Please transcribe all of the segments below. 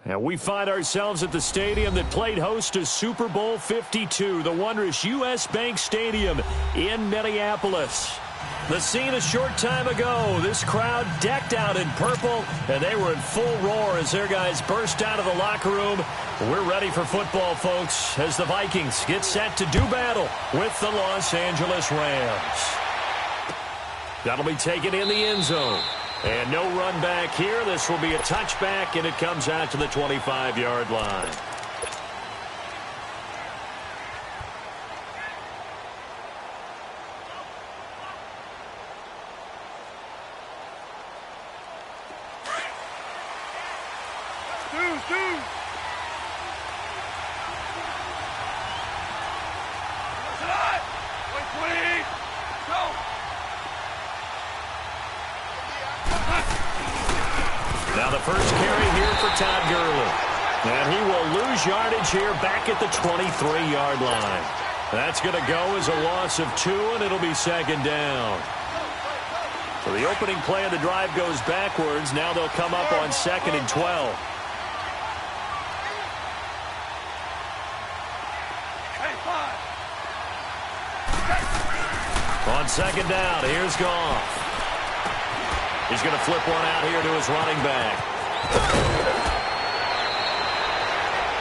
And we find ourselves at the stadium that played host to Super Bowl 52, the wondrous U.S. Bank Stadium in Minneapolis. The scene a short time ago, this crowd decked out in purple, and they were in full roar as their guys burst out of the locker room. We're ready for football, folks, as the Vikings get set to do battle with the Los Angeles Rams. That'll be taken in the end zone. And no run back here. This will be a touchback, and it comes out to the 25-yard line. Now the first carry here for Todd Gurley. And he will lose yardage here back at the 23-yard line. That's going to go as a loss of 2, and it'll be second down. So the opening play of the drive goes backwards. Now they'll come up on 2nd and 12. On second down, here's Goff. He's going to flip one out here to his running back.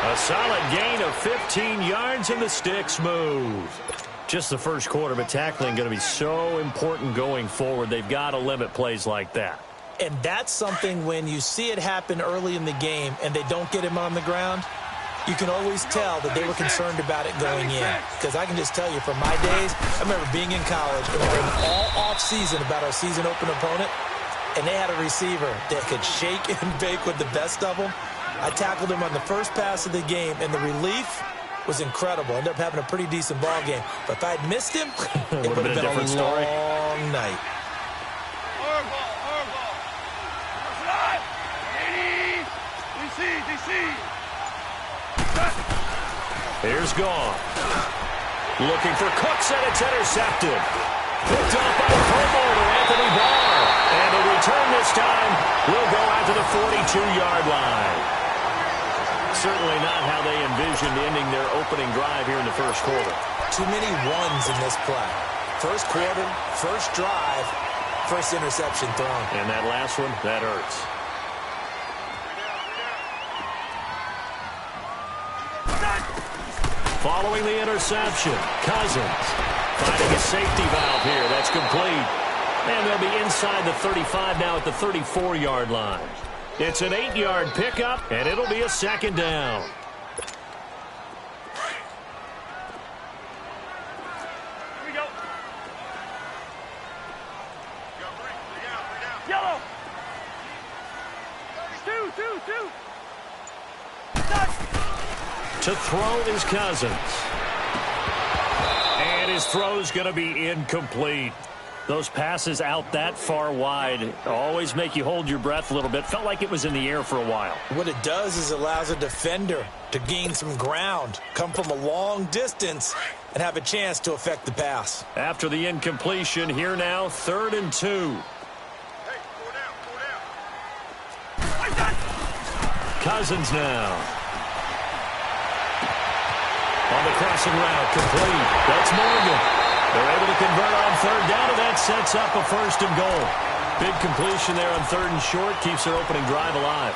A solid gain of 15 yards, and the sticks move. Just the first quarter, but tackling going to be so important going forward. They've got to limit plays like that. And that's something when you see it happen early in the game and they don't get him on the ground, you can always tell that they were concerned about it going in. Because I can just tell you from my days, I remember being in college and worrying all off-season about our season open opponent. And they had a receiver that could shake and bake with the best of them. I tackled him on the first pass of the game, and the relief was incredible. Ended up having a pretty decent ball game. But if I had missed him, it would have been a long night. Here's Goff. Looking for Cooks, and it's intercepted. Picked off by the promoter, Anthony Barr. And the return this time will go out to the 42-yard line. Certainly not how they envisioned ending their opening drive here in the first quarter. Too many ones in this play. First quarter, first drive, first interception thrown. And that last one, that hurts. Following the interception, Cousins finding a safety valve here. That's complete. And they'll be inside the 35 now at the 34-yard line. It's an 8-yard pickup, and it'll be a second down. Here we go. Yellow. Two. To throw is Cousins. And his throw's going to be incomplete. Those passes out that far wide always make you hold your breath a little bit. Felt like it was in the air for a while. What it does is allows a defender to gain some ground, come from a long distance, and have a chance to affect the pass. After the incompletion, here now, 3rd and 2. Cousins now. On the crossing route, complete. That's Morgan. They're able to convert on 3rd down, and that sets up a 1st and goal. Big completion there on 3rd and short, keeps their opening drive alive.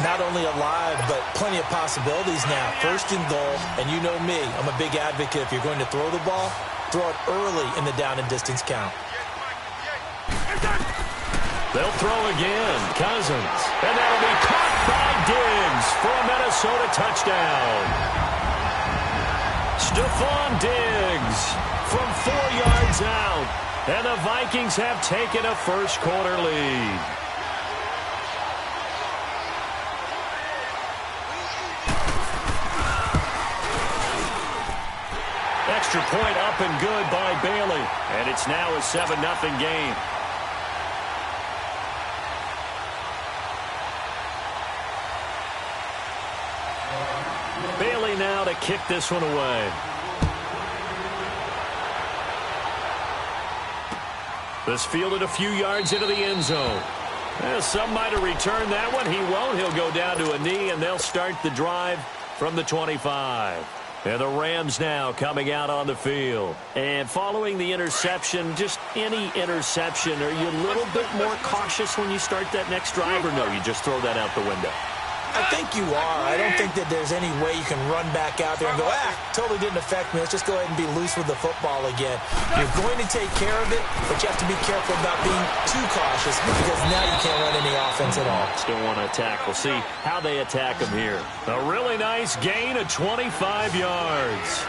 Not only alive, but plenty of possibilities now. 1st and goal, and you know me, I'm a big advocate. If you're going to throw the ball, throw it early in the down and distance count. They'll throw again. Cousins. And that'll be caught by Diggs for a Minnesota touchdown. Stephon Diggs from 4 yards out. And the Vikings have taken a first quarter lead. Extra point up and good by Bailey. And it's now a 7-0 game. Bailey now to kick this one away. This fielded a few yards into the end zone. Well, some might have returned that one. He won't. He'll go down to a knee, and they'll start the drive from the 25. And the Rams now coming out on the field. And following the interception, just any interception, are you a little bit more cautious when you start that next drive, or no, you just throw that out the window? I think you are. I don't think that there's any way you can run back out there and go, totally didn't affect me. Let's just go ahead and be loose with the football again. You're going to take care of it, but you have to be careful about being too cautious because now you can't run any offense at all. Still want to attack. We'll see how they attack him here. A really nice gain of 25 yards.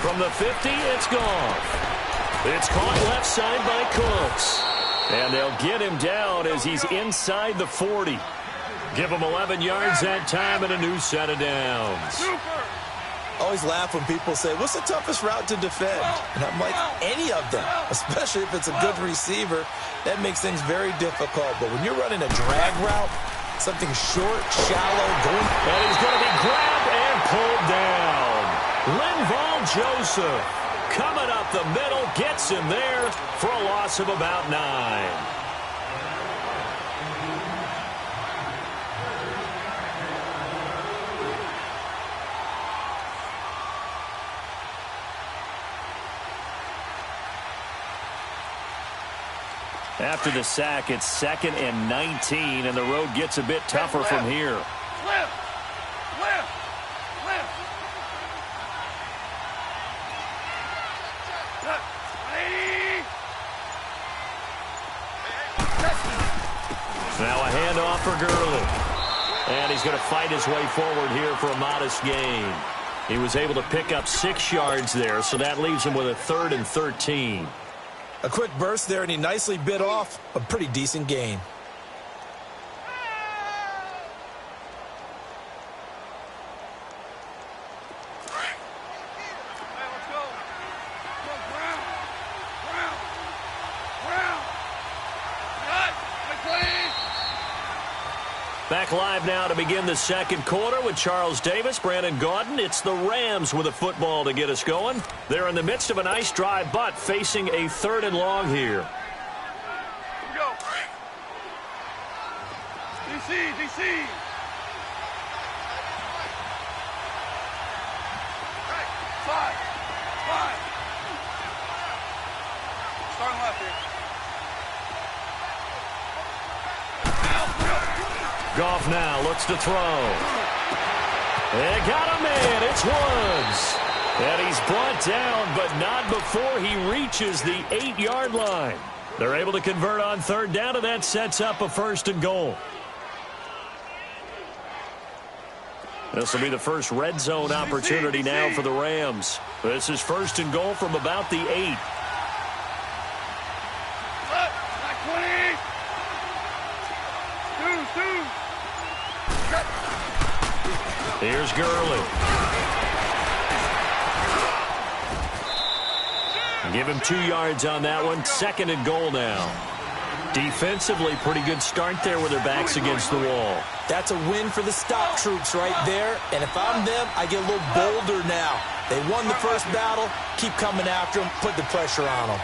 From the 50, it's gone. It's caught left side by Cooks. And they'll get him down as he's inside the 40. Give him 11 yards that time and a new set of downs. I always laugh when people say, what's the toughest route to defend? And I'm like, any of them, especially if it's a good receiver. That makes things very difficult. But when you're running a drag route, something short, shallow, going... And he's going to be grabbed and pulled down. Linval Joseph coming up the middle, gets him there for a loss of about 9. After the sack, it's 2nd and 19, and the road gets a bit tougher from here. Now a handoff for Gurley. And he's going to fight his way forward here for a modest gain. He was able to pick up 6 yards there, so that leaves him with a 3rd and 13. A quick burst there, and he nicely bit off a pretty decent gain. Back live now to begin the second quarter with Charles Davis, Brandon Gaudin. It's the Rams with a football to get us going. They're in the midst of a nice drive, but facing a 3rd and long here. Go. DC. Right. 5. Starting left here. Goff now looks to throw. They got him in. It's Woods. And he's brought down, but not before he reaches the 8-yard line. They're able to convert on 3rd down, and that sets up a 1st and goal. This will be the first red zone opportunity now for the Rams. This is 1st and goal from about the 8. Here's Gurley. Give him 2 yards on that one. 2nd and goal now. Defensively, pretty good start there with their backs against the wall. That's a win for the stop troops right there. And if I'm them, I get a little bolder now. They won the first battle. Keep coming after them. Put the pressure on them.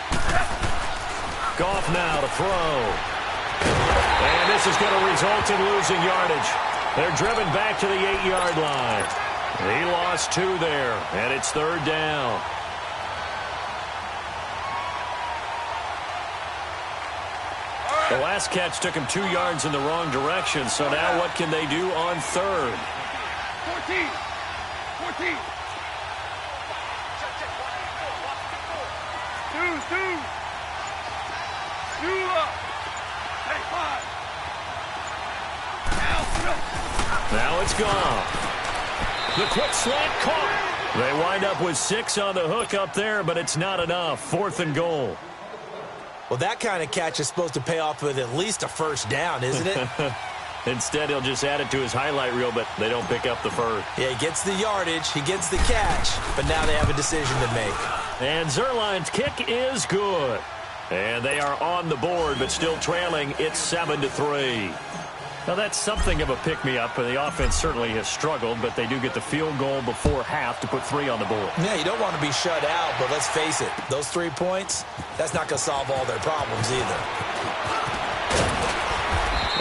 Goff now to throw. And this is going to result in losing yardage. They're driven back to the 8-yard line. He lost 2 there, and it's 3rd down. The last catch took him 2 yards in the wrong direction, so now what can they do on 3rd? 14. 2 up. Hey, 5. Now it's gone. The quick slant caught. They wind up with 6 on the hook up there, but it's not enough. 4th and goal. Well, that kind of catch is supposed to pay off with at least a 1st down, isn't it? Instead, he'll just add it to his highlight reel, but they don't pick up the first. Yeah, he gets the yardage, he gets the catch, but now they have a decision to make. And Zerline's kick is good. And they are on the board, but still trailing. It's 7-3. Now, that's something of a pick-me-up, and the offense certainly has struggled, but they do get the field goal before half to put 3 on the board. Yeah, you don't want to be shut out, but let's face it, those 3 points, that's not going to solve all their problems either.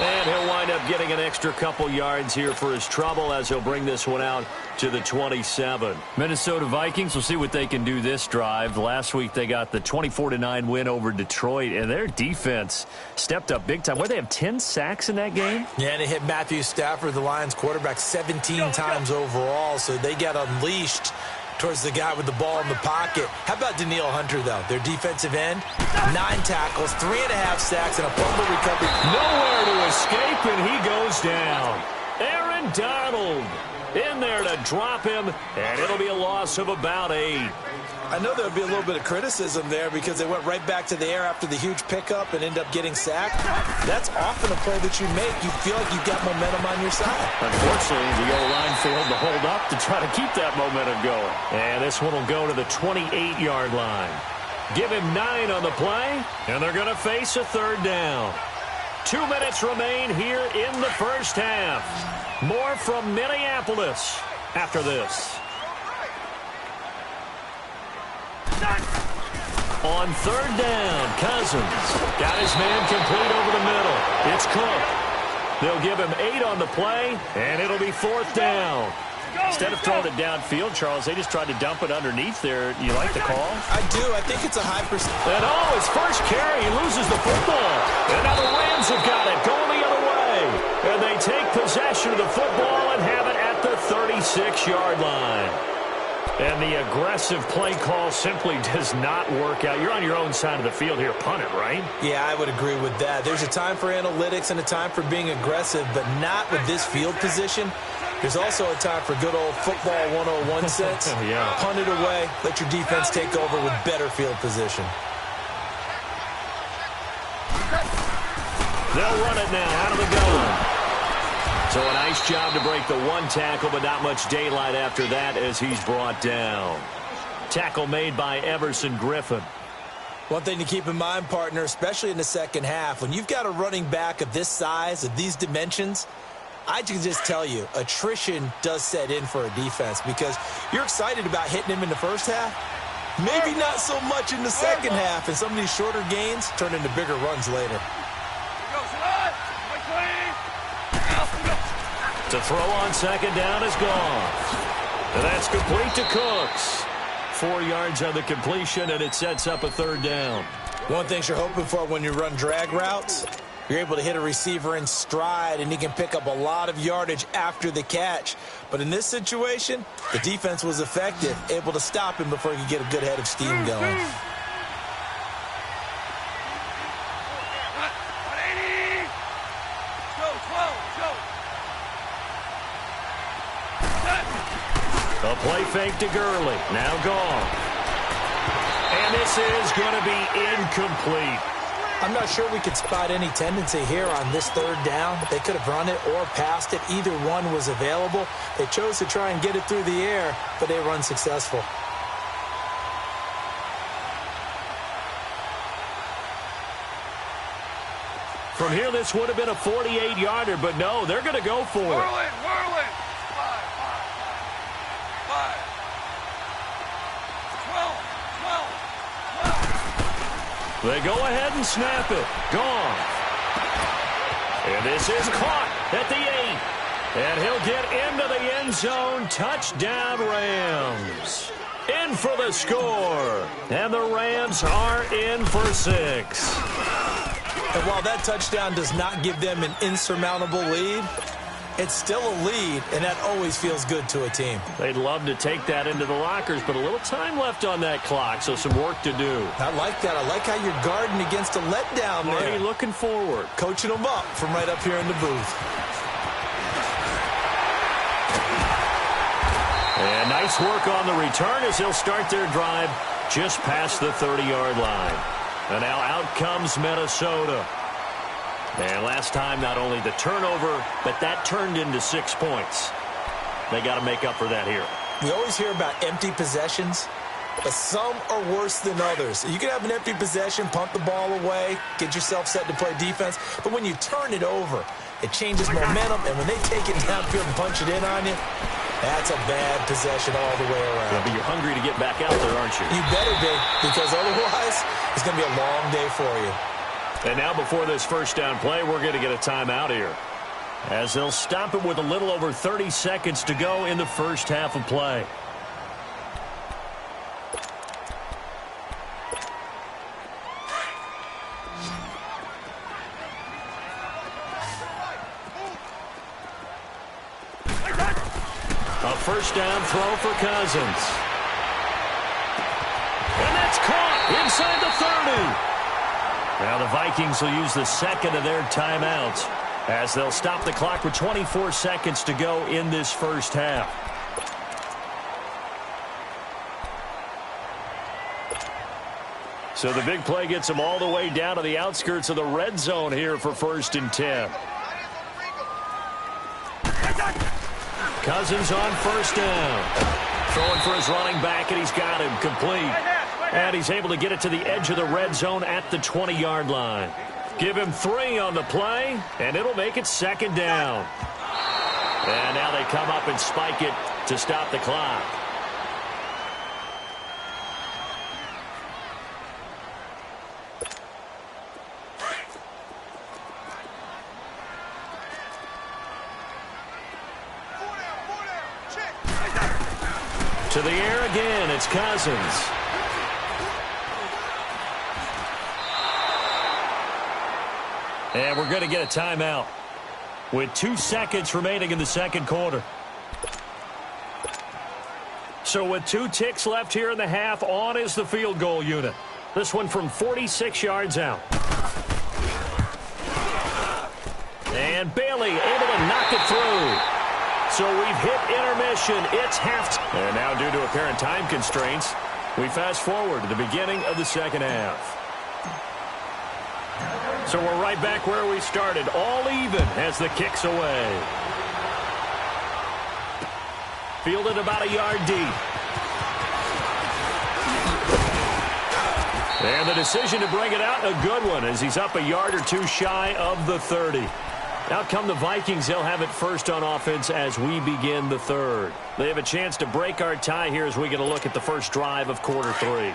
And he'll wind up getting an extra couple yards here for his trouble as he'll bring this one out to the 27. Minnesota Vikings, will see what they can do this drive. Last week they got the 24-9 win over Detroit, and their defense stepped up big time. Where they have 10 sacks in that game? Yeah, and they hit Matthew Stafford, the Lions quarterback, 17 times overall, so they got unleashed towards the guy with the ball in the pocket. How about Danielle Hunter, though? Their defensive end, 9 tackles, 3.5 sacks, and a fumble recovery. Nowhere to escape, and he goes down. Aaron Donald in there to drop him, and it'll be a loss of about 8. I know there'll be a little bit of criticism there because they went right back to the air after the huge pickup and end up getting sacked. That's often a play that you make. You feel like you've got momentum on your side. Unfortunately, the O-line failed to hold up to try to keep that momentum going. And this one will go to the 28-yard line. Give him 9 on the play, and they're going to face a 3rd down. 2 minutes remain here in the first half. More from Minneapolis after this. On 3rd down, Cousins got his man complete over the middle. It's Cook. They'll give him 8 on the play, and it'll be 4th down. Instead of throwing it downfield, Charles, they just tried to dump it underneath there. You like the call? I do. I think it's a high percent. And his first carry, he loses the football. And now the Rams have got it, going the other way. And they take possession of the football and have it at the 36-yard line. And the aggressive play call simply does not work out. You're on your own side of the field here. Punt it, right? Yeah, I would agree with that. There's a time for analytics and a time for being aggressive, but not with this field position. There's also a time for good old football 101 sense. Yeah. Punt it away. Let your defense take over with better field position. They'll run it now out of the gun. So a nice job to break the 1 tackle, but not much daylight after that as he's brought down. Tackle made by Everson Griffin. One thing to keep in mind, partner, especially in the second half, when you've got a running back of this size, of these dimensions, I can just tell you, attrition does set in for a defense because you're excited about hitting him in the first half. Maybe not so much in the second half, and some of these shorter gains turn into bigger runs later. To throw on 2nd down is gone. And that's complete to Cooks. 4 yards on the completion, and it sets up a 3rd down. One thing you're hoping for when you run drag routes, you're able to hit a receiver in stride, and he can pick up a lot of yardage after the catch. But in this situation, the defense was effective, able to stop him before he could get a good head of steam going. A play fake to Gurley. Now gone. And this is going to be incomplete. I'm not sure we could spot any tendency here on this 3rd down. They could have run it or passed it. Either one was available. They chose to try and get it through the air, but they were unsuccessful. From here, this would have been a 48-yarder, but no, they're going to go for it. Whirling. 12. They go ahead and snap it. Gone. And this is caught at the 8. And he'll get into the end zone. Touchdown, Rams. In for the score. And the Rams are in for 6. And while that touchdown does not give them an insurmountable lead, it's still a lead, and that always feels good to a team. They'd love to take that into the lockers, but a little time left on that clock, so some work to do. I like that. I like how you're guarding against a letdown there. Marty looking forward. Coaching them up from right up here in the booth. And nice work on the return as they'll start their drive just past the 30-yard line. And now out comes Minnesota. And last time, not only the turnover, but that turned into 6 points. They got to make up for that here. We always hear about empty possessions, but some are worse than others. You can have an empty possession, punt the ball away, get yourself set to play defense, but when you turn it over, it changes momentum, and when they take it downfield and punch it in on you, that's a bad possession all the way around. Yeah, but you're hungry to get back out there, aren't you? You better be, because otherwise it's going to be a long day for you. And now before this first down play, we're going to get a timeout here, as they'll stop it with a little over 30 seconds to go in the first half of play. A first down throw for Cousins. And that's caught inside the 30. Now the Vikings will use the second of their timeouts, as they'll stop the clock with 24 seconds to go in this first half. So the big play gets them all the way down to the outskirts of the red zone here for 1st and 10. Cousins on first down. Throwing for his running back, and he's got him complete. And he's able to get it to the edge of the red zone at the 20-yard line. Give him 3 on the play, and it'll make it 2nd down. And now they come up and spike it to stop the clock. To the air again, it's Cousins. And we're going to get a timeout with 2 seconds remaining in the second quarter. So with 2 ticks left here in the half, on is the field goal unit. This one from 46 yards out. And Bailey able to knock it through. So we've hit intermission. It's halftime. And now due to apparent time constraints, we fast forward to the beginning of the second half. So we're right back where we started, all even as the kick's away. Fielded about a yard deep. And the decision to bring it out, a good one, as he's up a yard or 2 shy of the 30. Out come the Vikings. They'll have it first on offense as we begin the third. They have a chance to break our tie here as we get a look at the first drive of quarter 3.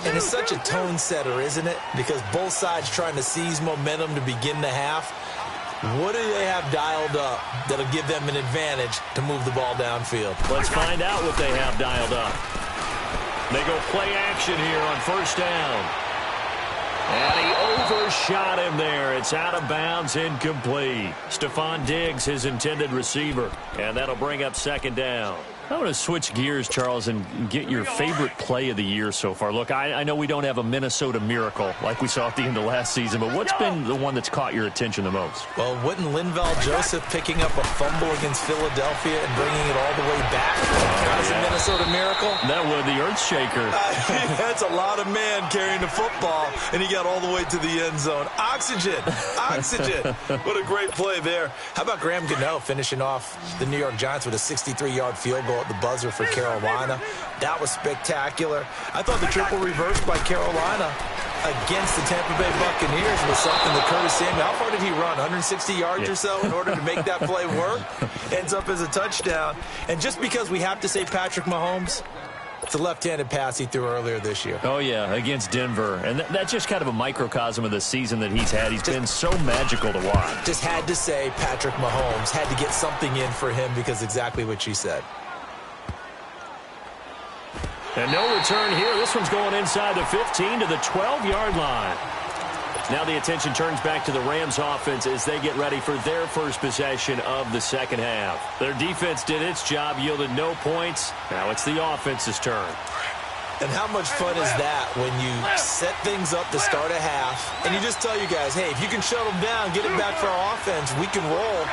And it's such a tone setter, isn't it? Because both sides trying to seize momentum to begin the half. What do they have dialed up that'll give them an advantage to move the ball downfield? Let's find out what they have dialed up. They go play action here on first down. And he overshot him there. It's out of bounds, incomplete. Stephon Diggs, his intended receiver. And that'll bring up 2nd down. I want to switch gears, Charles, and get your favorite play of the year so far. Look, I know we don't have a Minnesota miracle like we saw at the end of last season, but what's been the one that's caught your attention the most? Well, wouldn't Linval Joseph picking up a fumble against Philadelphia and bringing it all the way back as a Minnesota miracle? That would, the earth shaker. That's a lot of man carrying the football, and he got all the way to the end zone. Oxygen. Oxygen. What a great play there. How about Graham Gano finishing off the New York Giants with a 63-yard field goal at the buzzer for Carolina? That was spectacular. I thought the triple reverse by Carolina against the Tampa Bay Buccaneers was something that Curtis Samuel, how far did he run? 160 yards or so in order to make that play work? Ends up as a touchdown. And just because we have to say Patrick Mahomes, it's a left-handed pass he threw earlier this year. Oh, yeah, against Denver. And that's just kind of a microcosm of the season that he's had. He's been so magical to watch. Just had to say Patrick Mahomes, had to get something in for him because exactly what she said. And no return here. This one's going inside the 15 to the 12-yard line. Now the attention turns back to the Rams offense as they get ready for their first possession of the second half. Their defense did its job, yielded no points. Now it's the offense's turn. And how much fun is that when you set things up to start a half and you just tell you guys, hey, if you can shut them down, get it back for our offense, we can roll.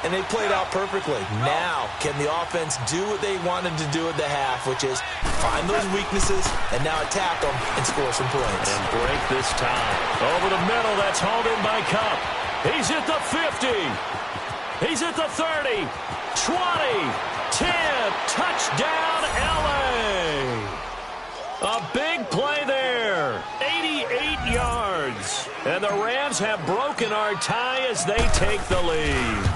And they played out perfectly. Now, can the offense do what they wanted to do at the half, which is find those weaknesses and now attack them and score some points. And break this tie. Over the middle, that's hauled in by Cup. He's at the 50. He's at the 30. 20. 10. Touchdown, L.A. A big play there. 88 yards. And the Rams have broken our tie as they take the lead.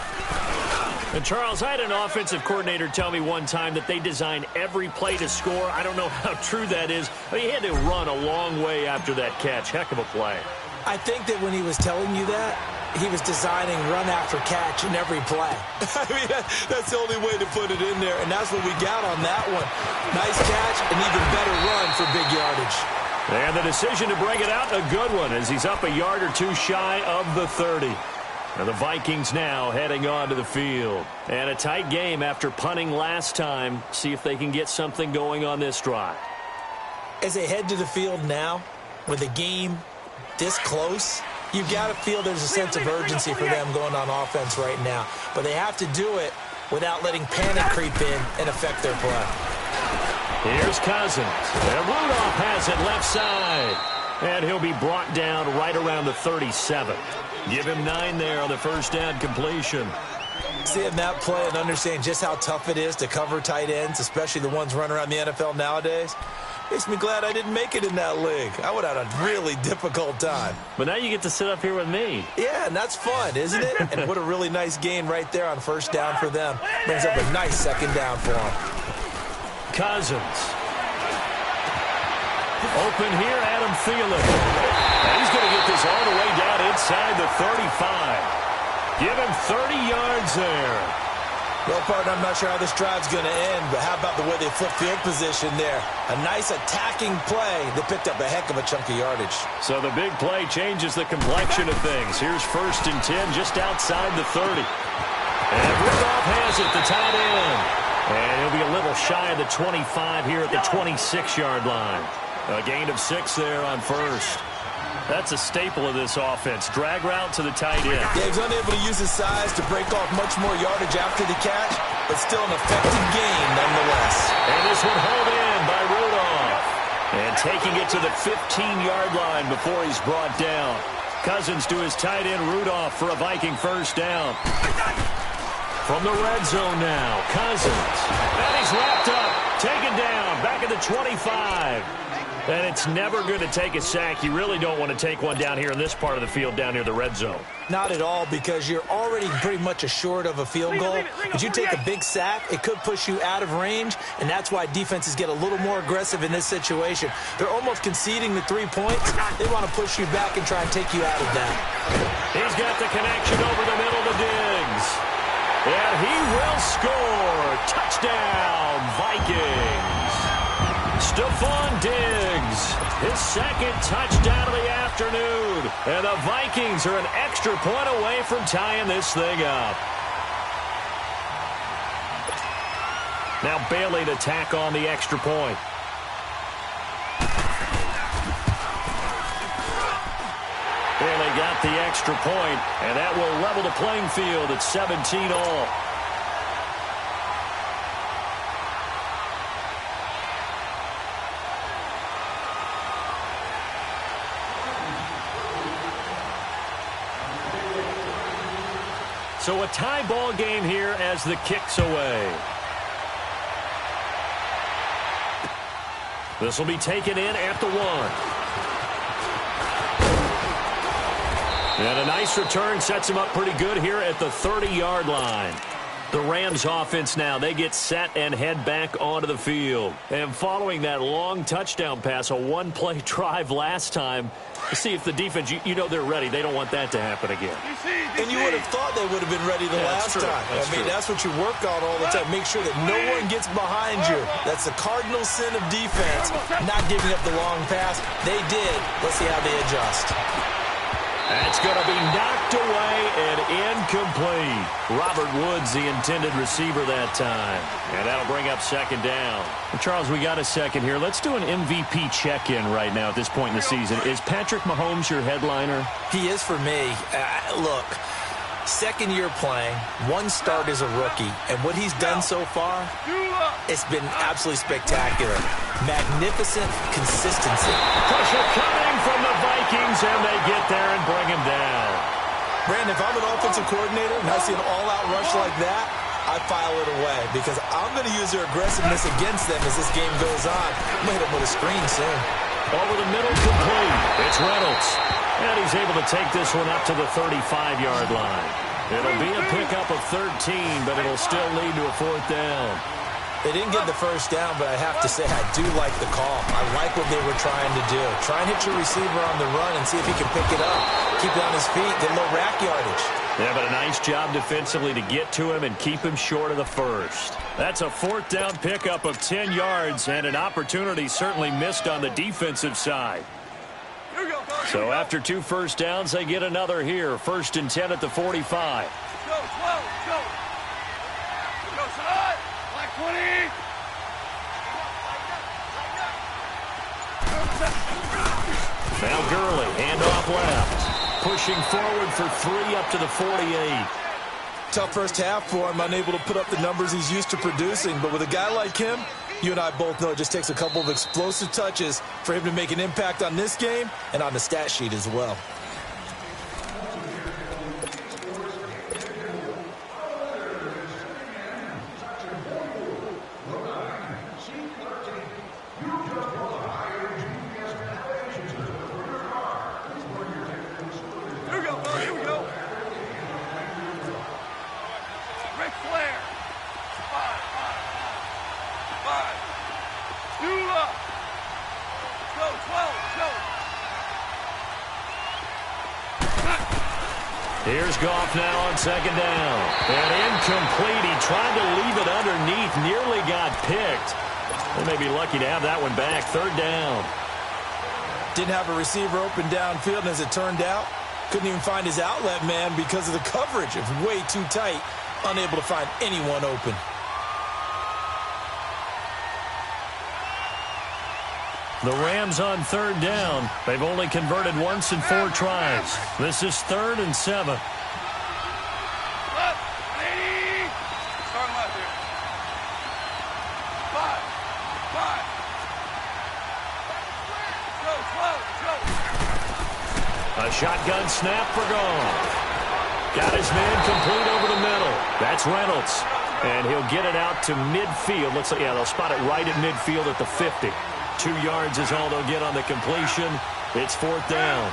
And, Charles, I had an offensive coordinator tell me one time that they design every play to score. I don't know how true that is. I mean, he had to run a long way after that catch. Heck of a play. I think that when he was telling you that, he was designing run after catch in every play. I mean, that's the only way to put it in there, and that's what we got on that one. Nice catch, an even better run for big yardage. And the decision to bring it out, a good one, as he's up a yard or two shy of the 30. And the Vikings now heading onto the field. And a tight game after punting last time. See if they can get something going on this drive. As they head to the field now, with a game this close, you've got to feel there's a sense of urgency for them going on offense right now. But they have to do it without letting panic creep in and affect their play. Here's Cousins. And Rudolph has it left side. And he'll be brought down right around the 37. Give him 9 there on the first down completion. Seeing that play and understanding just how tough it is to cover tight ends, especially the ones running around the NFL nowadays, makes me glad I didn't make it in that league. I would have had a really difficult time. But now you get to sit up here with me. Yeah, and that's fun, isn't it? And what a really nice gain right there on first down for them. Brings up a nice second down for them. Cousins. Open here, Adam Thielen. And he's going to get this all the way down inside the 35. Give him 30 yards there. Well, partner, I'm not sure how this drive's going to end, but how about the way they flip field position there? A nice attacking play that picked up a heck of a chunk of yardage. So the big play changes the complexion of things. Here's 1st and 10 just outside the 30. And Rudolph has it, the tight end. And he'll be a little shy of the 25 here at the 26-yard line. A gain of 6 there on first. That's a staple of this offense. Drag route to the tight end. Yeah, he's unable to use his size to break off much more yardage after the catch, but still an effective gain nonetheless. And this one hauled in by Rudolph. And taking it to the 15-yard line before he's brought down. Cousins to his tight end, Rudolph, for a Viking first down. From the red zone now, Cousins. And he's wrapped up, taken down, back at the 25. And it's never going to take a sack. You really don't want to take one down here in this part of the field down near the red zone. Not at all, because you're already pretty much assured of a field goal. If you take a big sack, it could push you out of range, and that's why defenses get a little more aggressive in this situation. They're almost conceding the 3 points. They want to push you back and try and take you out of that. He's got the connection over the middle to Diggs. And he will score. Touchdown, Vikings. Stephon Diggs, his second touchdown of the afternoon. And the Vikings are an extra point away from tying this thing up. Now Bailey to tack on the extra point. Bailey got the extra point, and that will level the playing field at 17 all. So a tie ball game here as the kick's away. This will be taken in at the 1. And a nice return sets him up pretty good here at the 30-yard line. The Rams offense now, they get set and head back onto the field. And following that long touchdown pass, a one-play drive last time, to see if the defense, you know they're ready. They don't want that to happen again. And you would have thought they would have been ready the last time. That's what you work on all the time. Make sure that no one gets behind you. That's the cardinal sin of defense, not giving up the long pass. They did. Let's see how they adjust. That's going to be knocked away and incomplete. Robert Woods, the intended receiver that time. And that'll bring up second down. Well, Charles, we got a second here. Let's do an MVP check-in right now at this point in the season. Is Patrick Mahomes your headliner? He is for me. Look, second year playing, one start as a rookie, and what he's done so far, it's been absolutely spectacular. Magnificent consistency. Pressure coming from the Vikings, and they get there and bring him down. Brandon, if I'm an offensive coordinator and I see an all-out rush like that, I file it away because I'm going to use their aggressiveness against them as this game goes on. I'm going to hit them with a screen soon. Over the middle, complete. It's Reynolds. And he's able to take this one up to the 35-yard line. It'll be a pickup of 13, but it'll still lead to a 4th down. They didn't get the first down, but I have to say I do like the call. I like what they were trying to do. Try and hit your receiver on the run and see if he can pick it up. Keep it on his feet, get a little rack yardage. Yeah, but a nice job defensively to get to him and keep him short of the first. That's a 4th down pickup of 10 yards and an opportunity certainly missed on the defensive side. So after 2 first downs, they get another here. 1st and 10 at the 45. Go, 12, go. Go, son. Black 20. Now Gurley, handoff left. Pushing forward for 3 up to the 48. Tough first half for him, unable to put up the numbers he's used to producing. But with a guy like him, you and I both know it just takes a couple of explosive touches for him to make an impact on this game and on the stat sheet as well. Here we go. Ric Flair. 5. Dula. Go, 12, go. Here's Goff now on 2nd down. And incomplete. He tried to leave it underneath. Nearly got picked. They may be lucky to have that one back. 3rd down. Didn't have a receiver open downfield, and as it turned out, couldn't even find his outlet man because of the coverage. It was way too tight. Unable to find anyone open. The Rams on 3rd down. They've only converted once in 4 tries. This is 3rd and 7. Left. Ready. Start left here. 5. Go, 12, go. A shotgun snap for Goff. Got his man complete over the middle. That's Reynolds. And he'll get it out to midfield. Looks like, yeah, they'll spot it right at midfield at the 50. 2 yards is all they'll get on the completion. It's 4th down.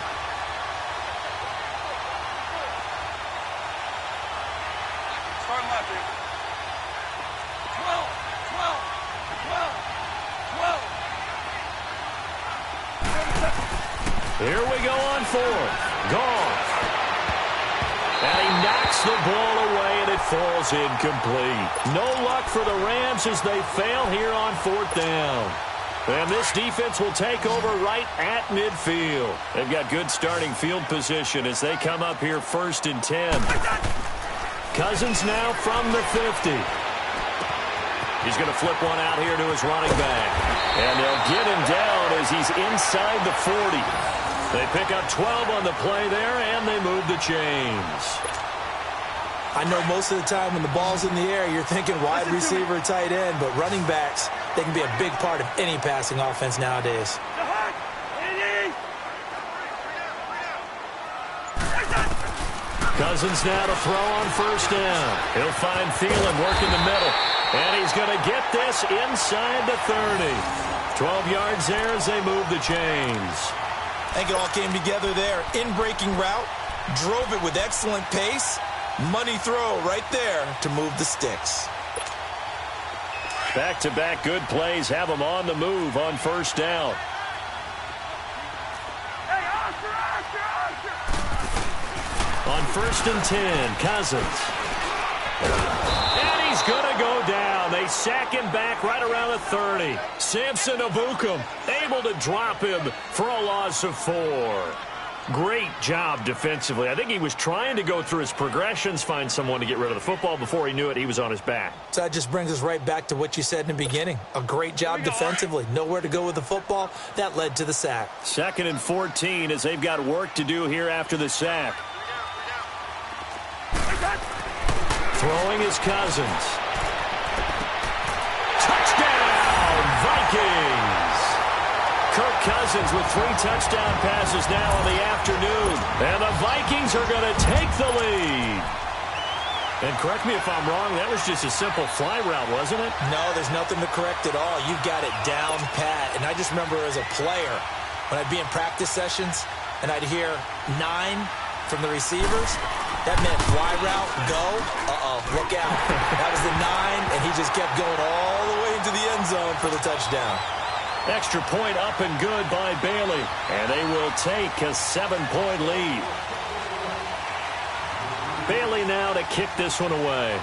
Start left here. 12. Here we go on 4th. Goff. And he knocks the ball away, and it falls incomplete. No luck for the Rams as they fail here on 4th down. And this defense will take over right at midfield. They've got good starting field position as they come up here 1st and 10. Cousins now from the 50. He's going to flip one out here to his running back. And they'll get him down as he's inside the 40. They pick up 12 on the play there, and they move the chains. I know most of the time when the ball's in the air, you're thinking wide receiver, tight end, but running backs, they can be a big part of any passing offense nowadays. Cousins now to throw on 1st down. He'll find Thielen working the middle. And he's going to get this inside the 30. 12 yards there as they move the chains. I think it all came together there. In-breaking route, drove it with excellent pace. Money throw right there to move the sticks. Back-to-back good plays have them on the move on 1st down. On 1st and 10, Cousins. And he's going to go down. They sack him back right around the 30. Samson Abukum able to drop him for a loss of 4. Great job defensively. I think he was trying to go through his progressions, find someone to get rid of the football. Before he knew it, he was on his back. So that just brings us right back to what you said in the beginning. A great job defensively. Nowhere to go with the football. That led to the sack. 2nd and 14 as they've got work to do here after the sack. Throwing is Cousins. Touchdown, Vikings! Kirk Cousins Cousins with 3 touchdown passes now in the afternoon. And the Vikings are going to take the lead. And correct me if I'm wrong, that was just a simple fly route, wasn't it? No, there's nothing to correct at all. You've got it down pat. And I just remember as a player, when I'd be in practice sessions and I'd hear 9 from the receivers, that meant fly route, go, look out. That was the 9, and he just kept going all the way into the end zone for the touchdown. Extra point up and good by Bailey. And they will take a 7-point lead. Bailey now to kick this one away.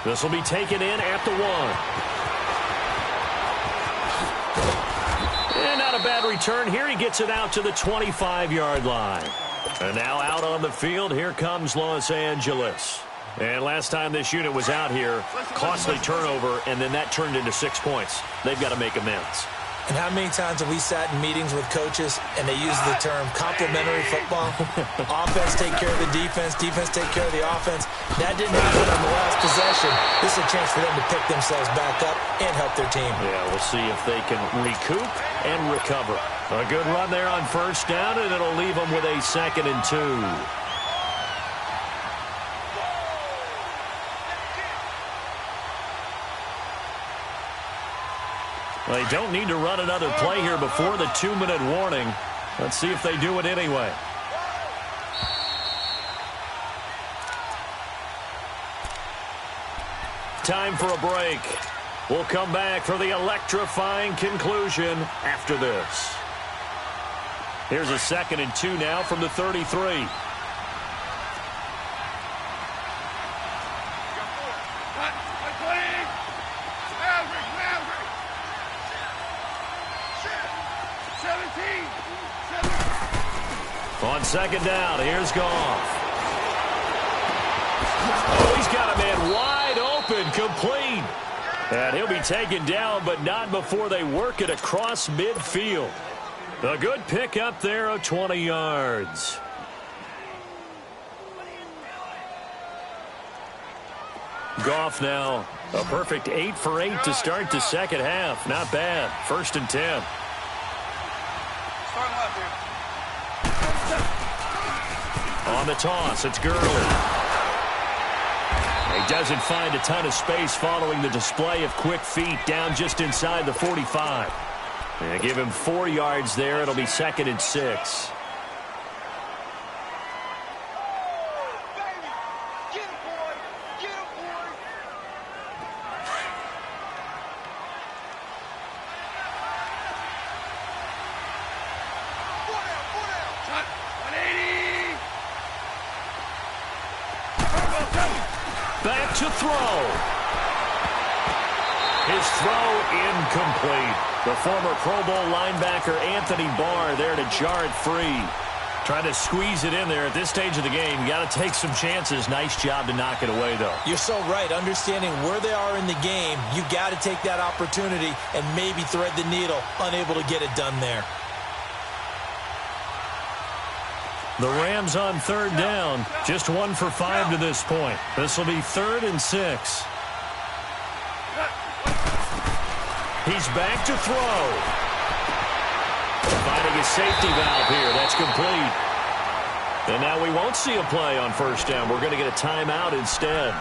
This will be taken in at the 1. And not a bad return here. He gets it out to the 25-yard line. And now out on the field, here comes Los Angeles. And last time this unit was out here, costly turnover, and then that turned into 6 points. They've got to make amends. And how many times have we sat in meetings with coaches and they use the term complementary football? Offense take care of the defense, defense take care of the offense. That didn't happen on the last possession. This is a chance for them to pick themselves back up and help their team. Yeah, we'll see if they can recoup and recover. A good run there on first down, and it'll leave them with a 2nd and 2. They don't need to run another play here before the 2-minute warning. Let's see if they do it anyway. Time for a break. We'll come back for the electrifying conclusion after this. Here's a 2nd and 2 now from the 33. On 2nd down, here's Goff. Oh, he's got a man wide open, complete. And he'll be taken down, but not before they work it across midfield. A good pick up there of 20 yards. Goff now a perfect 8 for 8 to start the second half. Not bad. 1st and 10. On the toss, it's Gurley. He doesn't find a ton of space following the display of quick feet down just inside the 45. They give him 4 yards there. It'll be 2nd and 6. Back to throw. His throw incomplete. The former Pro Bowl linebacker Anthony Barr there to jar it free. Trying to squeeze it in there at this stage of the game. You got to take some chances. Nice job to knock it away, though. You're so right. Understanding where they are in the game, you got to take that opportunity and maybe thread the needle. Unable to get it done there. The Rams on 3rd down. Just 1 for 5 to this point. This will be 3rd and 6. He's back to throw. Finding a safety valve here. That's complete. And now we won't see a play on 1st down. We're going to get a timeout instead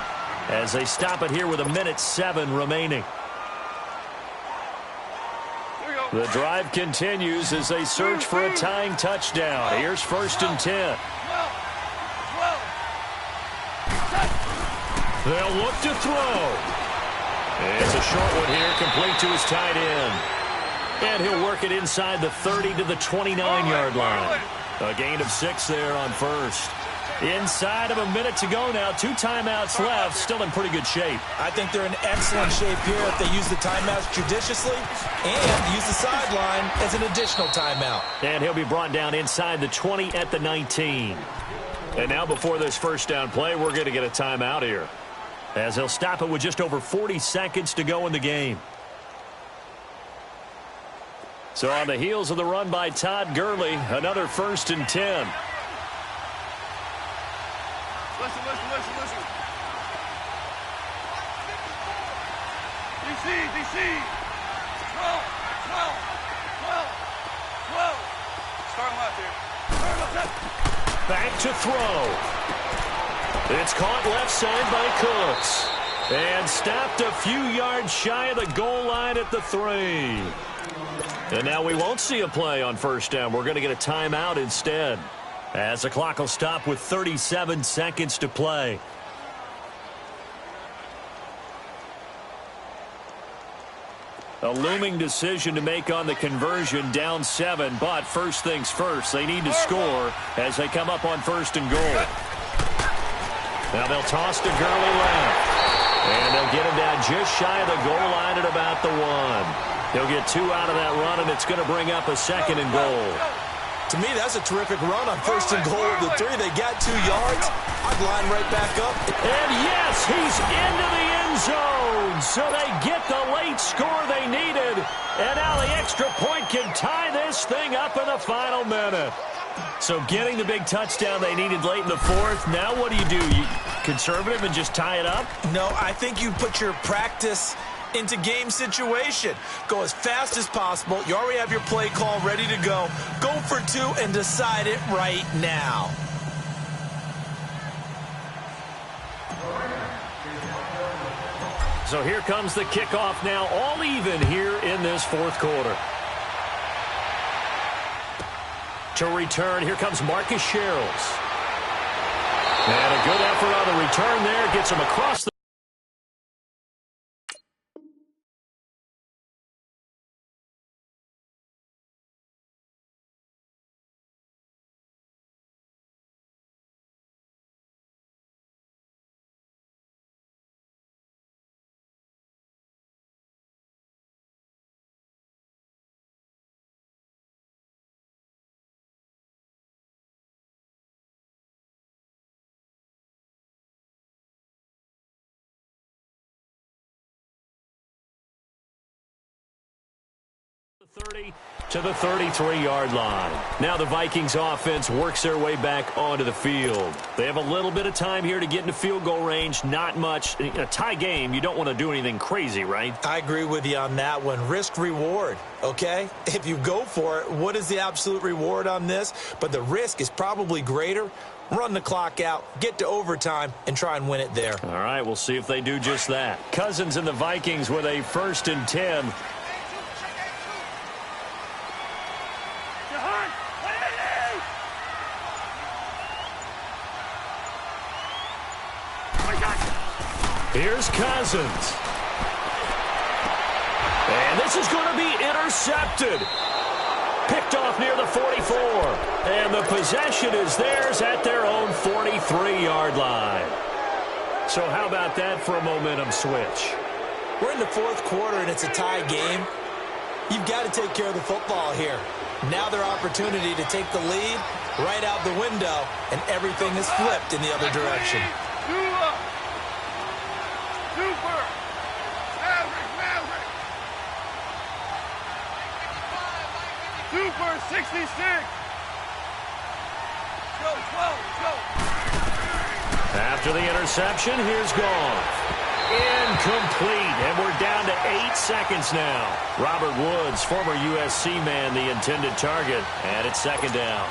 as they stop it here with 1:07 remaining. The drive continues as they search for a tying touchdown. Here's 1st and 10. They'll look to throw. It's a short one here, complete to his tight end. And he'll work it inside the 30 to the 29-yard line. A gain of 6 there on 1st. Inside of a minute to go now. 2 timeouts left. Still in pretty good shape. I think they're in excellent shape here if they use the timeouts judiciously and use the sideline as an additional timeout. And he'll be brought down inside the 20 at the 19. And now before this 1st down play, we're going to get a timeout here, as they'll stop it with just over 40 seconds to go in the game. So on the heels of the run by Todd Gurley, another 1st and 10. Listen. DC. 12. Start left here. Back to throw. It's caught left side by Cooks. And stopped a few yards shy of the goal line at the 3. And now we won't see a play on first down. We're going to get a timeout instead, as the clock will stop with 37 seconds to play. A looming decision to make on the conversion, down 7. But first things first, they need to score as they come up on first and goal. Now they'll toss to Gurley left. And they'll get him down just shy of the goal line at about the 1. He'll get 2 out of that run, and it's going to bring up a second and goal. To me, that's a terrific run on first and goal at the 3. They got 2 yards. I'd line right back up. And yes, he's into the end zone. So they get the late score they needed. And now the extra point can tie this thing up in the final minute. So getting the big touchdown they needed late in the 4th. Now what do? You conservative and just tie it up? No, I think you put your practice into game situation. Go as fast as possible. You already have your play call ready to go. Go for 2 and decide it right now. So here comes the kickoff now, all even here in this 4th quarter. To return, here comes Marcus Sherrills. And a good effort on the return there. Gets him across the... The 30 to the 33-yard line. Now the Vikings offense works their way back onto the field. They have a little bit of time here to get into field goal range. Not much. In a tie game, you don't want to do anything crazy, right? I agree with you on that one. Risk reward, okay? If you go for it, what is the absolute reward on this? But the risk is probably greater. Run the clock out, get to overtime, and try and win it there. All right, we'll see if they do just that. Cousins and the Vikings with a 1st and 10. Here's Cousins. And this is going to be intercepted. Picked off near the 44. And the possession is theirs at their own 43-yard line. So how about that for a momentum switch? We're in the 4th quarter, and it's a tie game. You've got to take care of the football here. Now their opportunity to take the lead right out the window, and everything is flipped in the other direction. Super 66. Go, 12, go. After the interception, here's Goff. Incomplete, and we're down to 8 seconds now. Robert Woods, former USC man, the intended target, and it's 2nd down.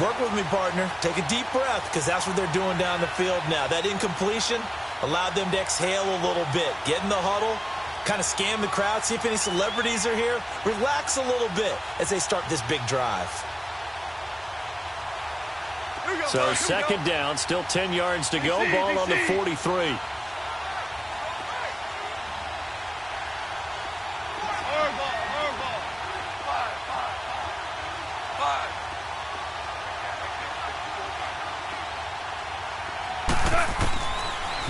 Work with me, partner. Take a deep breath, because that's what they're doing down the field now. That incompletion allowed them to exhale a little bit. Get in the huddle, kind of scan the crowd, see if any celebrities are here. Relax a little bit as they start this big drive. So 2nd down, still 10 yards to go. Ball on the 43.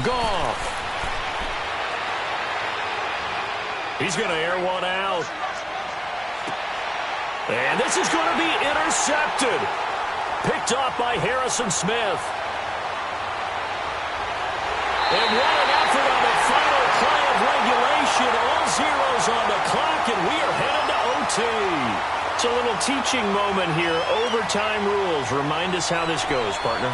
Goff. He's going to air one out. And this is going to be intercepted. Picked off by Harrison Smith. And what an effort on the final play of regulation. All zeros on the clock, and we are headed to OT. It's a little teaching moment here. Overtime rules. Remind us how this goes, partner.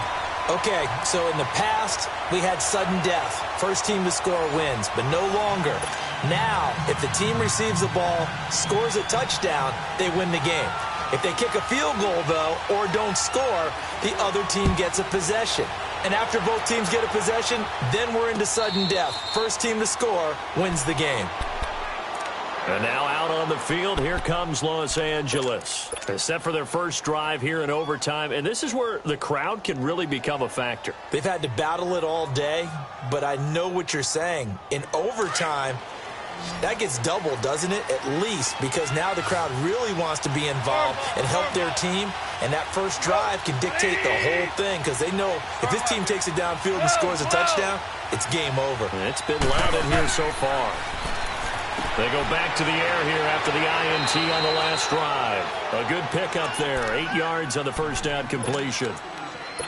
Okay, so in the past, we had sudden death. First team to score wins, but no longer. Now, if the team receives the ball, scores a touchdown, they win the game. If they kick a field goal, though, or don't score, the other team gets a possession. And after both teams get a possession, then we're into sudden death. First team to score wins the game. And now out on the field, here comes Los Angeles. They're set for their first drive here in overtime, and this is where the crowd can really become a factor. They've had to battle it all day, but I know what you're saying. In overtime, that gets doubled, doesn't it? At least, because now the crowd really wants to be involved and help their team, and that first drive can dictate the whole thing because they know if this team takes it downfield and scores a touchdown, it's game over. It's been loud in here so far. They go back to the air here after the INT on the last drive. A good pickup there. 8 yards on the first down completion.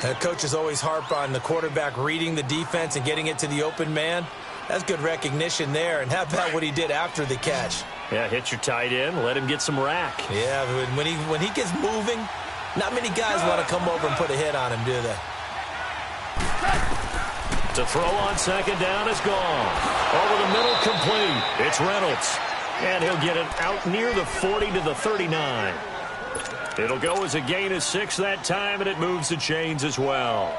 The coaches always harp on the quarterback reading the defense and getting it to the open man. That's good recognition there. And how about what he did after the catch? Yeah, hit your tight end. Let him get some rack. Yeah, when he gets moving, not many guys want to come over and put a hit on him, do they? To throw on second down is gone. Over the middle, complete. It's Reynolds. And he'll get it out near the 40 to the 39. It'll go as a gain of 6 that time, and it moves the chains as well.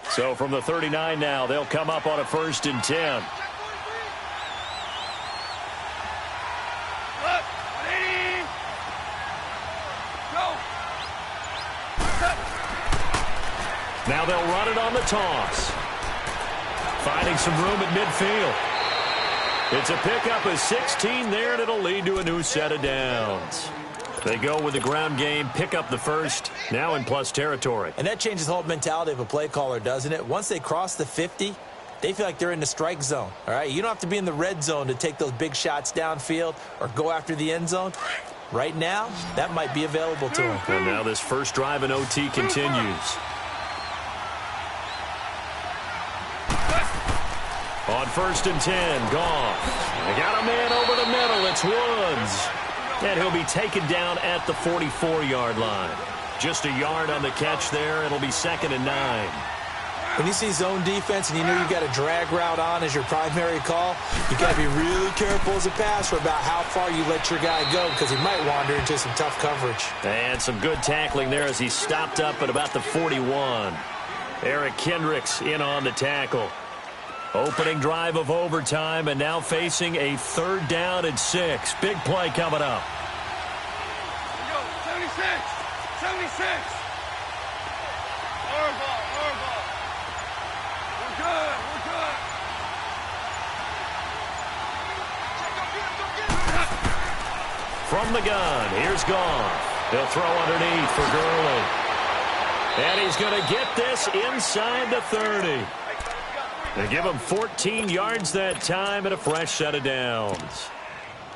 So from the 39 now, they'll come up on a 1st and 10. Now they'll run it on the toss. Finding some room at midfield. It's a pickup of 16 there, and it'll lead to a new set of downs. They go with the ground game, pick up the first, now in plus territory. And that changes the whole mentality of a play caller, doesn't it? Once they cross the 50, they feel like they're in the strike zone, all right? You don't have to be in the red zone to take those big shots downfield or go after the end zone. Right now, that might be available to them. And now this first drive in OT continues. On 1st and 10, Goff. They got a man over the middle. It's Woods. And he'll be taken down at the 44-yard line. Just a yard on the catch there. It'll be 2nd and 9. When you see zone defense and you know you've got a drag route on as your primary call, you got to be really careful as a passer about how far you let your guy go because he might wander into some tough coverage. And some good tackling there as he stopped up at about the 41. Eric Kendricks in on the tackle. Opening drive of overtime, and now facing a 3rd down and 6. Big play coming up. Here we go. 76. 76. Horrible. We're good. From the gun, here's Goff. He'll throw underneath for Gurley. And he's going to get this inside the 30. They give him 14 yards that time and a fresh set of downs.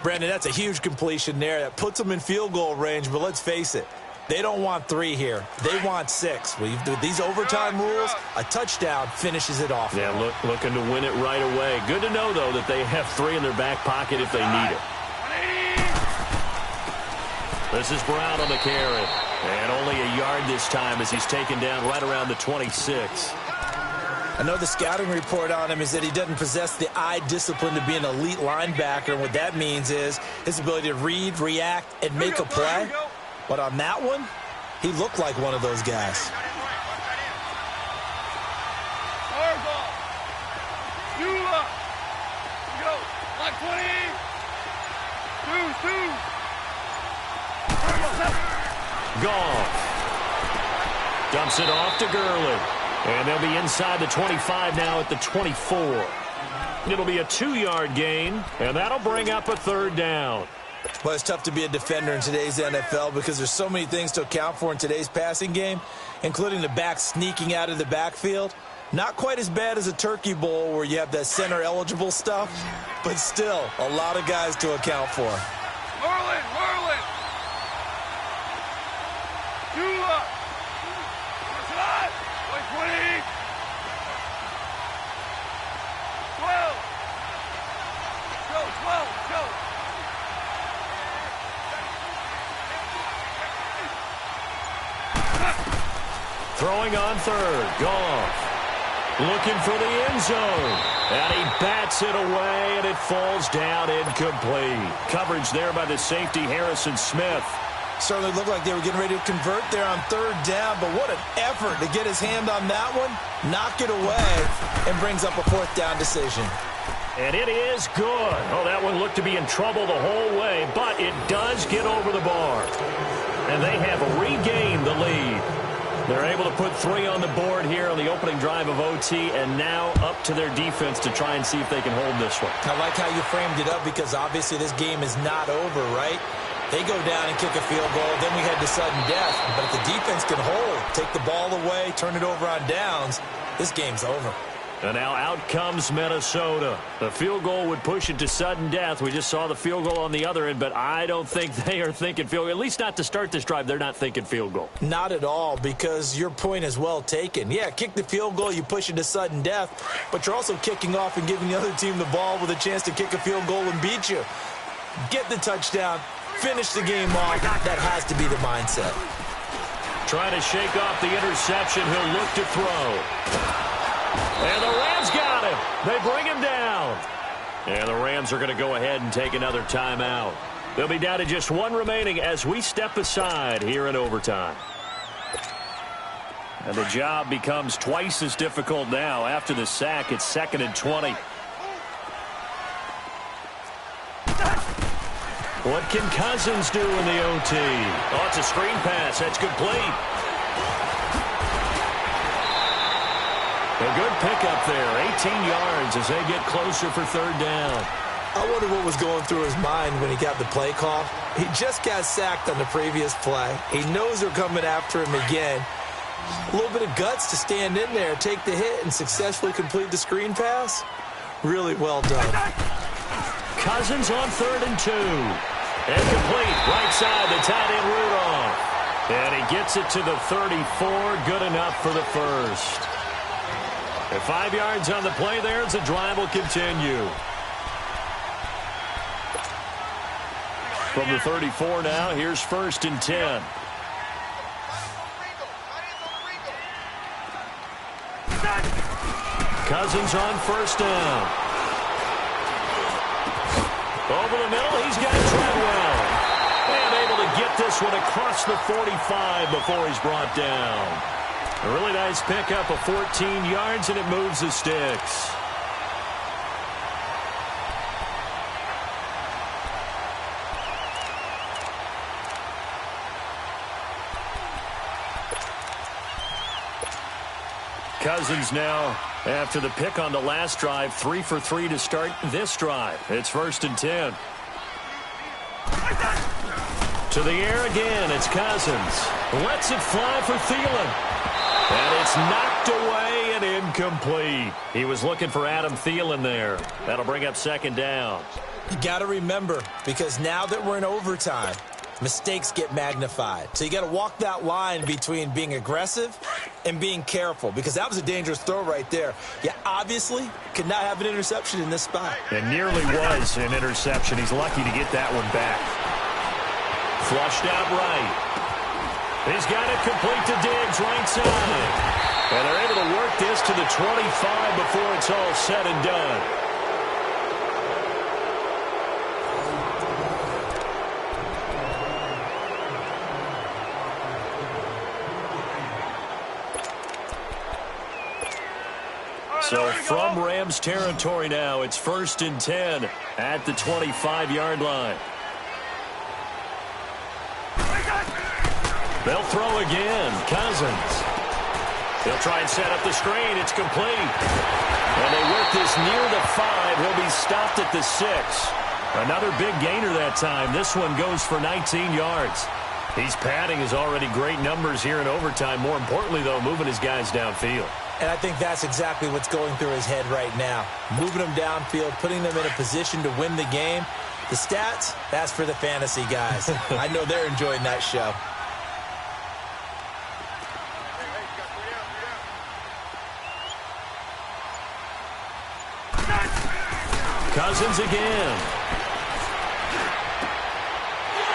Brandon, that's a huge completion there. That puts them in field goal range, but let's face it, they don't want 3 here. They want 6. With these overtime rules, a touchdown finishes it off. Yeah, looking to win it right away. Good to know, though, that they have 3 in their back pocket if they need it. This is Brown on the carry. And only a yard this time as he's taken down right around the 26. I know the scouting report on him is that he doesn't possess the eye discipline to be an elite linebacker. And what that means is his ability to read, react, and make a play. But on that one, he looked like one of those guys. Goff dumps it off to Gurley. And they'll be inside the 25 now at the 24. It'll be a 2-yard gain, and that'll bring up a 3rd down. Well, it's tough to be a defender in today's NFL because there's so many things to account for in today's passing game, including the back sneaking out of the backfield. Not quite as bad as a turkey bowl where you have that center-eligible stuff, but still a lot of guys to account for. Merlin. 2 up. 20. 12. Go. Throwing on third. Goff. Looking for the end zone. And he bats it away, and it falls down incomplete. Coverage there by the safety, Harrison Smith. Certainly looked like they were getting ready to convert there on third down, but what an effort to get his hand on that one, knock it away, and brings up a fourth down decision. And it is good. Oh, that one looked to be in trouble the whole way, but it does get over the bar. And they have regained the lead. They're able to put 3 on the board here on the opening drive of OT, and now up to their defense to try and see if they can hold this one. I like how you framed it up because obviously this game is not over, right? They go down and kick a field goal, then we head to sudden death. But if the defense can hold, take the ball away, turn it over on downs, this game's over. And now out comes Minnesota. The field goal would push it to sudden death. We just saw the field goal on the other end, but I don't think they are thinking field goal. At least not to start this drive. They're not thinking field goal. Not at all, because your point is well taken. Yeah, kick the field goal, you push it to sudden death, but you're also kicking off and giving the other team the ball with a chance to kick a field goal and beat you. Get the touchdown, finish the game off. That has to be the mindset. Trying to shake off the interception. He'll look to throw. And the Rams got him. They bring him down. And the Rams are going to go ahead and take another timeout. They'll be down to just 1 remaining as we step aside here in overtime. And the job becomes twice as difficult now. After the sack, it's 2nd and 20. What can Cousins do in the OT? Oh, it's a screen pass. That's complete. A good pickup there, 18 yards as they get closer for third down. I wonder what was going through his mind when he got the play call. He just got sacked on the previous play. He knows they're coming after him again. A little bit of guts to stand in there, take the hit, and successfully complete the screen pass. Really well done. Cousins on 3rd and 2. And complete, right side, the tight end Rudolph. And he gets it to the 34, good enough for the first. And 5 yards on the play there as the drive will continue. From the 34 now, here's 1st and 10. Cousins on 1st down. Over the middle, he's got Treadwell. And able to get this one across the 45 before he's brought down. A really nice pickup of 14 yards, and it moves the sticks. Cousins now, after the pick on the last drive, 3 for 3 to start this drive. It's 1st and 10. To the air again, it's Cousins. Lets it fly for Thielen. And it's knocked away and incomplete. He was looking for Adam Thielen there. That'll bring up 2nd down. You got to remember, because now that we're in overtime, mistakes get magnified. So you got to walk that line between being aggressive and being careful, because that was a dangerous throw right there. You obviously could not have an interception in this spot. It nearly was an interception. He's lucky to get that one back. Flushed out right. He's got it complete to Diggs, right side. And they're able to work this to the 25 before it's all said and done. So from Rams territory now, it's 1st and 10 at the 25-yard line. They'll throw again. Cousins. He'll try and set up the screen. It's complete. And they work this near the 5. He'll be stopped at the 6. Another big gainer that time. This one goes for 19 yards. He's padding his already great numbers here in overtime. More importantly, though, moving his guys downfield. And I think that's exactly what's going through his head right now. Moving them downfield, putting them in a position to win the game. The stats, that's for the fantasy guys. I know they're enjoying that show. Cousins again.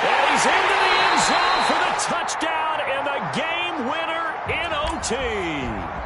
And he's into the end zone for the touchdown and the game winner in OT. team.